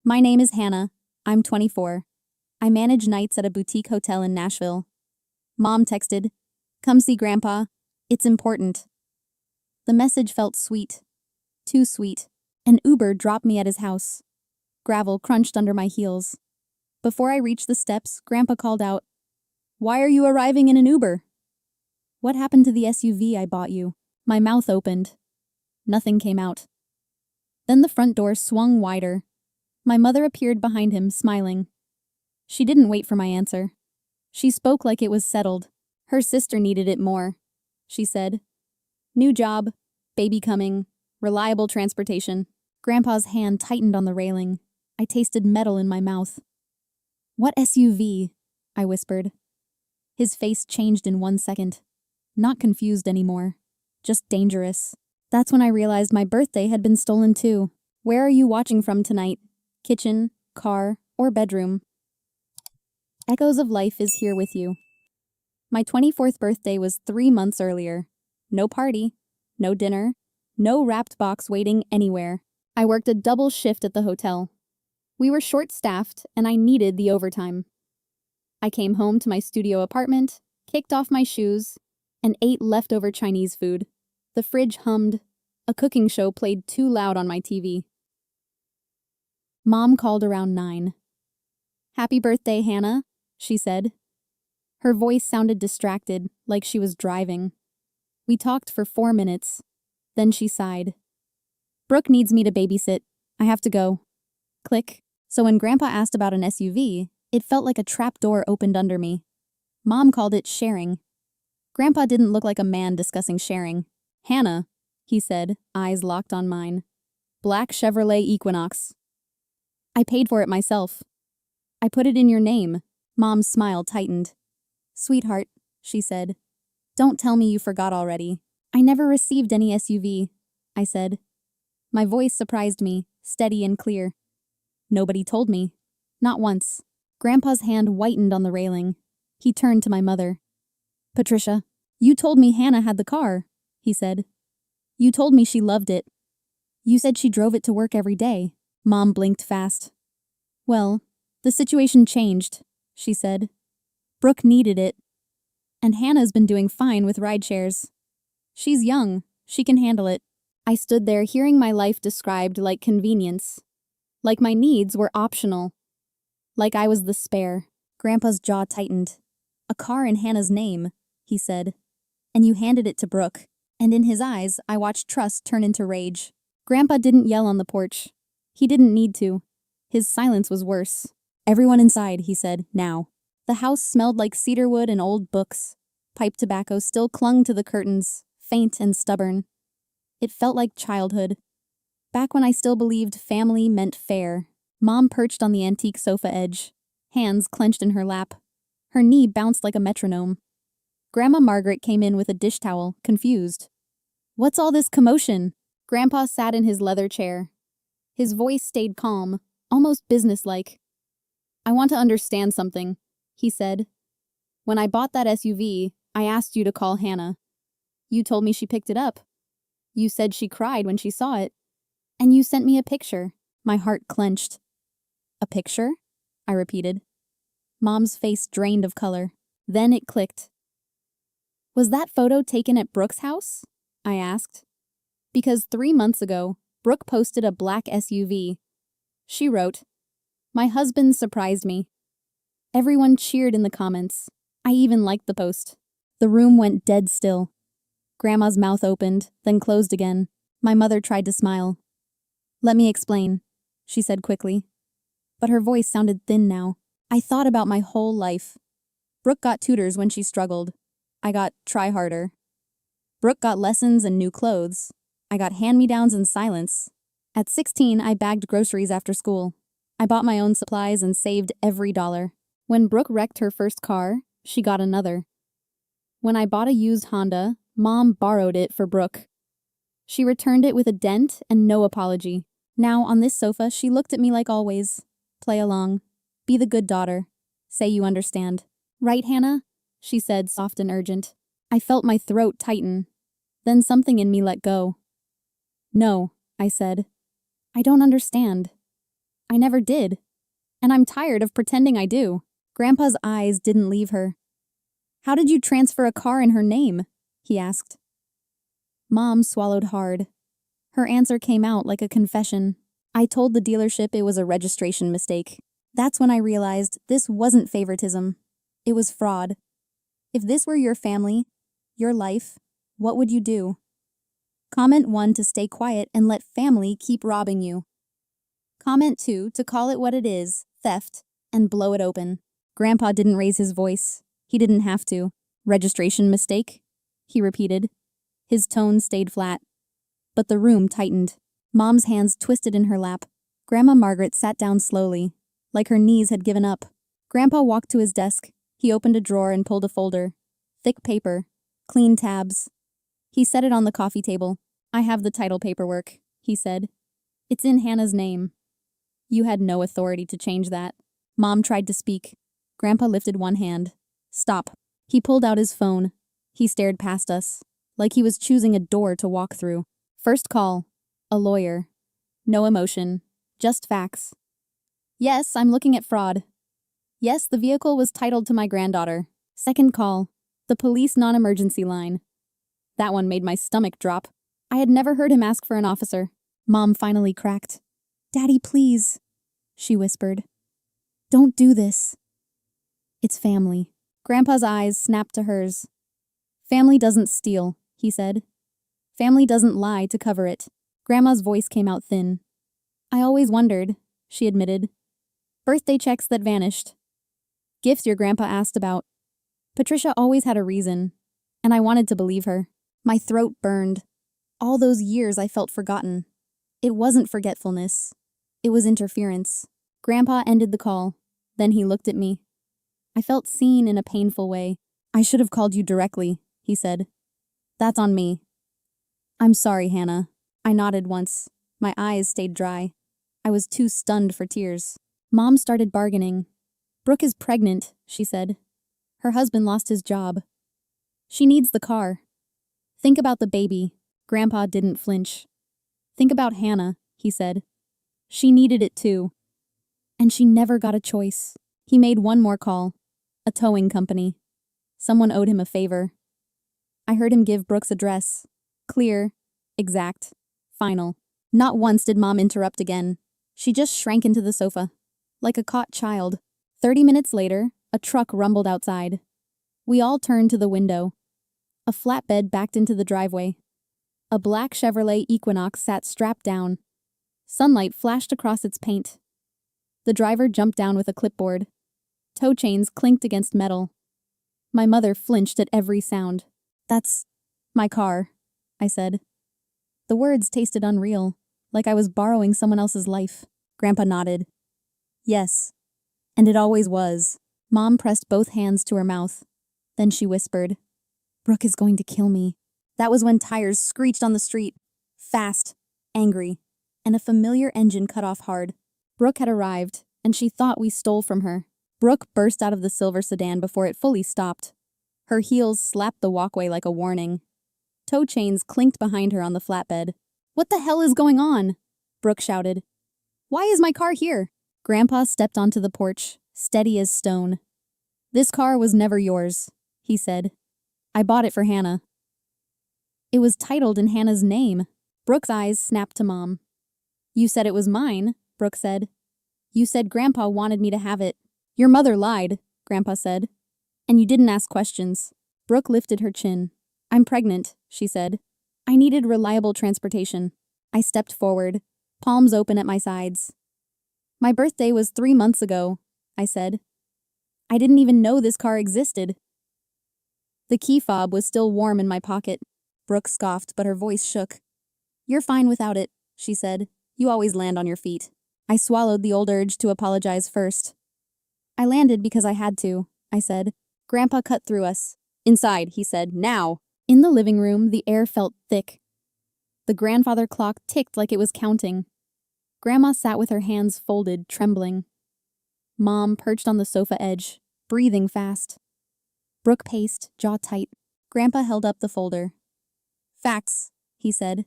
My name is Hannah. I'm 24. I manage nights at a boutique hotel in Nashville. Mom texted, "Come see Grandpa. It's important." The message felt sweet. Too sweet. An Uber dropped me at his house. Gravel crunched under my heels. Before I reached the steps, Grandpa called out, "Why are you arriving in an Uber?" "What happened to the SUV I bought you?" My mouth opened. Nothing came out. Then the front door swung wider. My mother appeared behind him, smiling. She didn't wait for my answer. She spoke like it was settled. Her sister needed it more. She said, "New job, baby coming, reliable transportation." Grandpa's hand tightened on the railing. I tasted metal in my mouth. "What SUV?" I whispered. His face changed in 1 second. Not confused anymore. Just dangerous. That's when I realized my birthday had been stolen too. "Where are you watching from tonight? Kitchen, car, or bedroom?" Echoes of Life is here with you. My 24th birthday was 3 months earlier. No party, no dinner, no wrapped box waiting anywhere. I worked a double shift at the hotel. We were short-staffed, and I needed the overtime. I came home to my studio apartment, kicked off my shoes, and ate leftover Chinese food. The fridge hummed. A cooking show played too loud on my TV. Mom called around 9. "Happy birthday, Hannah," she said. Her voice sounded distracted, like she was driving. We talked for 4 minutes. Then she sighed. "Brooke needs me to babysit. I have to go." Click. So when Grandpa asked about an SUV, it felt like a trap door opened under me. Mom called it sharing. Grandpa didn't look like a man discussing sharing. "Hannah," he said, eyes locked on mine. "Black Chevrolet Equinox. I paid for it myself. I put it in your name." Mom's smile tightened. "Sweetheart," she said, "don't tell me you forgot already." "I never received any SUV," I said. My voice surprised me, steady and clear. "Nobody told me. Not once." Grandpa's hand whitened on the railing. He turned to my mother. "Patricia, you told me Hannah had the car," he said. "You told me she loved it. You said she drove it to work every day." Mom blinked fast. "Well, the situation changed," she said. "Brooke needed it. And Hannah's been doing fine with ride shares. She's young. She can handle it." I stood there hearing my life described like convenience. Like my needs were optional. Like I was the spare. Grandpa's jaw tightened. "A car in Hannah's name," he said. "And you handed it to Brooke." And in his eyes, I watched trust turn into rage. Grandpa didn't yell on the porch. He didn't need to. His silence was worse. "Everyone inside," he said, "now." The house smelled like cedarwood and old books. Pipe tobacco still clung to the curtains, faint and stubborn. It felt like childhood. Back when I still believed family meant fair. Mom perched on the antique sofa edge, hands clenched in her lap. Her knee bounced like a metronome. Grandma Margaret came in with a dish towel, confused. "What's all this commotion?" Grandpa sat in his leather chair. His voice stayed calm, almost businesslike. "I want to understand something," he said. "When I bought that SUV, I asked you to call Hannah. You told me she picked it up. You said she cried when she saw it. And you sent me a picture." My heart clenched. "A picture?" I repeated. Mom's face drained of color. Then it clicked. "Was that photo taken at Brooke's house?" I asked. Because 3 months ago, Brooke posted a black SUV. She wrote, "My husband surprised me." Everyone cheered in the comments. I even liked the post. The room went dead still. Grandma's mouth opened, then closed again. My mother tried to smile. "Let me explain," she said quickly. But her voice sounded thin now. "I thought about my whole life. Brooke got tutors when she struggled. I got try harder. Brooke got lessons and new clothes. I got hand-me-downs and silence. At 16, I bagged groceries after school. I bought my own supplies and saved every dollar. When Brooke wrecked her first car, she got another. When I bought a used Honda, Mom borrowed it for Brooke. She returned it with a dent and no apology. Now, on this sofa, she looked at me like always. "Play along. Be the good daughter. Say you understand. Right, Hannah?" she said, soft and urgent. I felt my throat tighten. Then something in me let go. "No," I said. "I don't understand." I never did. And I'm tired of pretending I do. Grandpa's eyes didn't leave her. How did you transfer a car in her name? He asked. Mom swallowed hard. Her answer came out like a confession. I told the dealership it was a registration mistake. That's when I realized this wasn't favoritism. It was fraud. If this were your family, your life, what would you do? Comment 1 to stay quiet and let family keep robbing you. Comment 2 to call it what it is, theft, and blow it open. Grandpa didn't raise his voice. He didn't have to. Registration mistake? He repeated. His tone stayed flat. But the room tightened. Mom's hands twisted in her lap. Grandma Margaret sat down slowly, like her knees had given up. Grandpa walked to his desk. He opened a drawer and pulled a folder. Thick paper. Clean tabs. He set it on the coffee table. I have the title paperwork, he said. It's in Hannah's name. You had no authority to change that. Mom tried to speak. Grandpa lifted one hand. Stop. He pulled out his phone. He stared past us, like he was choosing a door to walk through. First call. A lawyer. No emotion. Just facts. Yes, I'm looking at fraud. Yes, the vehicle was titled to my granddaughter. Second call. The police non-emergency line. That one made my stomach drop. I had never heard him ask for an officer. Mom finally cracked. Daddy, please, she whispered. Don't do this. It's family. Grandpa's eyes snapped to hers. Family doesn't steal, he said. Family doesn't lie to cover it. Grandma's voice came out thin. I always wondered, she admitted. Birthday checks that vanished. Gifts your grandpa asked about. Patricia always had a reason, and I wanted to believe her. My throat burned. All those years I felt forgotten. It wasn't forgetfulness. It was interference. Grandpa ended the call. Then he looked at me. I felt seen in a painful way. I should have called you directly, he said. That's on me. I'm sorry, Hannah. I nodded once. My eyes stayed dry. I was too stunned for tears. Mom started bargaining. Brooke is pregnant, she said. Her husband lost his job. She needs the car. Think about the baby. Grandpa didn't flinch. Think about Hannah, he said. She needed it too. And she never got a choice. He made one more call. A towing company. Someone owed him a favor. I heard him give Brooke's address. Clear, exact, final. Not once did Mom interrupt again. She just shrank into the sofa, like a caught child. 30 minutes later, a truck rumbled outside. We all turned to the window. A flatbed backed into the driveway. A black Chevrolet Equinox sat strapped down. Sunlight flashed across its paint. The driver jumped down with a clipboard. Tow chains clinked against metal. My mother flinched at every sound. That's my car, I said. The words tasted unreal, like I was borrowing someone else's life. Grandpa nodded. Yes, and it always was. Mom pressed both hands to her mouth. Then she whispered, Brooke is going to kill me. That was when tires screeched on the street. Fast, angry, and a familiar engine cut off hard. Brooke had arrived, and she thought we stole from her. Brooke burst out of the silver sedan before it fully stopped. Her heels slapped the walkway like a warning. Tow chains clinked behind her on the flatbed. What the hell is going on? Brooke shouted. Why is my car here? Grandpa stepped onto the porch, steady as stone. This car was never yours, he said. I bought it for Hannah. It was titled in Hannah's name. Brooke's eyes snapped to Mom. You said it was mine, Brooke said. You said Grandpa wanted me to have it. Your mother lied, Grandpa said. And you didn't ask questions. Brooke lifted her chin. I'm pregnant, she said. I needed reliable transportation. I stepped forward, palms open at my sides. My birthday was 3 months ago, I said. I didn't even know this car existed. The key fob was still warm in my pocket. Brooke scoffed, but her voice shook. You're fine without it, she said. You always land on your feet. I swallowed the old urge to apologize first. I landed because I had to, I said. Grandpa cut through us. Inside, he said, now. In the living room, the air felt thick. The grandfather clock ticked like it was counting. Grandma sat with her hands folded, trembling. Mom perched on the sofa edge, breathing fast. Brooke paced, jaw tight. Grandpa held up the folder. Facts, he said.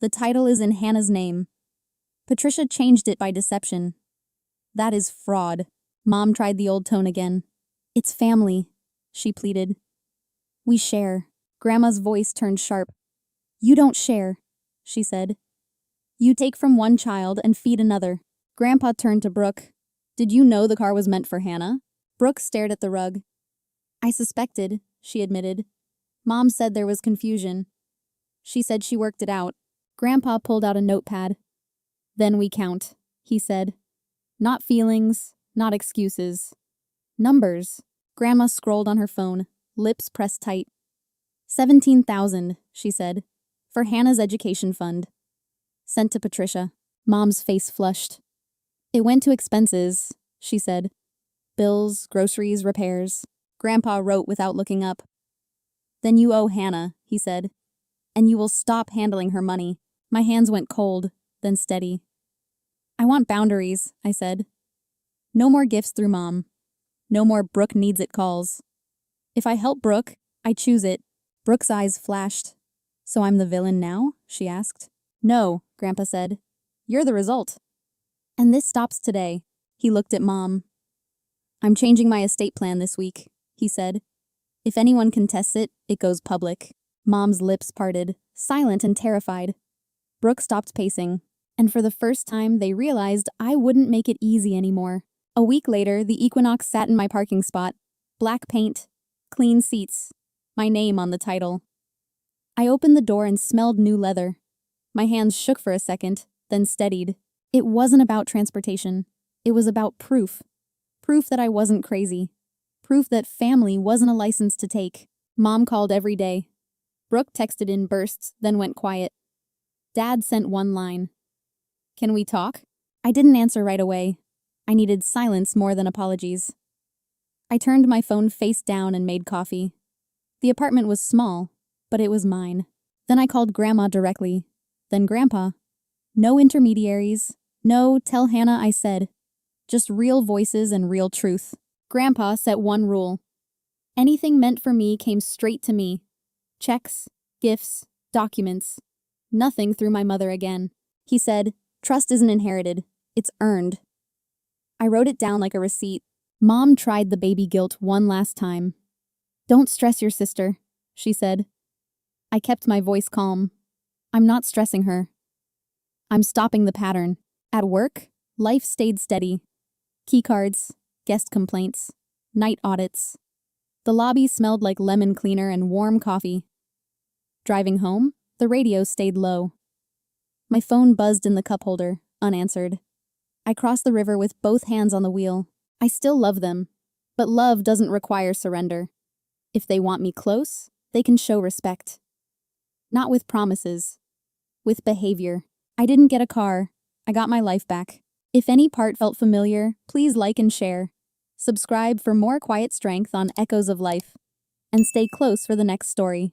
The title is in Hannah's name. Patricia changed it by deception. That is fraud. Mom tried the old tone again. It's family, she pleaded. We share. Grandma's voice turned sharp. You don't share, she said. You take from one child and feed another. Grandpa turned to Brooke. Did you know the car was meant for Hannah? Brooke stared at the rug. I suspected, she admitted. Mom said there was confusion. She said she worked it out. Grandpa pulled out a notepad. Then we count, he said. Not feelings, not excuses. Numbers. Grandma scrolled on her phone, lips pressed tight. 17,000, she said, for Hannah's education fund. Sent to Patricia. Mom's face flushed. It went to expenses, she said. Bills, groceries, repairs. Grandpa wrote without looking up. Then you owe Hannah, he said. And you will stop handling her money. My hands went cold, then steady. I want boundaries, I said. No more gifts through Mom. No more Brooke needs it calls. If I help Brooke, I choose it. Brooke's eyes flashed. So I'm the villain now? She asked. No, Grandpa said. You're the result. And this stops today. He looked at Mom. I'm changing my estate plan this week, he said. If anyone contests it, it goes public. Mom's lips parted, silent and terrified. Brooke stopped pacing, and for the first time they realized I wouldn't make it easy anymore. A week later, the Equinox sat in my parking spot. Black paint, clean seats, my name on the title. I opened the door and smelled new leather. My hands shook for a second, then steadied. It wasn't about transportation. It was about proof. Proof that I wasn't crazy. Proof that family wasn't a license to take. Mom called every day. Brooke texted in bursts, then went quiet. Dad sent one line. Can we talk? I didn't answer right away. I needed silence more than apologies. I turned my phone face down and made coffee. The apartment was small, but it was mine. Then I called Grandma directly. Then Grandpa. No intermediaries. No, tell Hannah I said. Just real voices and real truth. Grandpa set one rule. Anything meant for me came straight to me. Checks, gifts, documents. Nothing through my mother again. He said, trust isn't inherited. It's earned. I wrote it down like a receipt. Mom tried the baby guilt one last time. Don't stress your sister, she said. I kept my voice calm. I'm not stressing her. I'm stopping the pattern. At work, life stayed steady. Keycards, guest complaints, night audits. The lobby smelled like lemon cleaner and warm coffee. Driving home, the radio stayed low. My phone buzzed in the cup holder, unanswered. I crossed the river with both hands on the wheel. I still love them, but love doesn't require surrender. If they want me close, they can show respect. Not with promises, with behavior. I didn't get a car. I got my life back. If any part felt familiar, please like and share. Subscribe for more quiet strength on Echoes of Life. And stay close for the next story.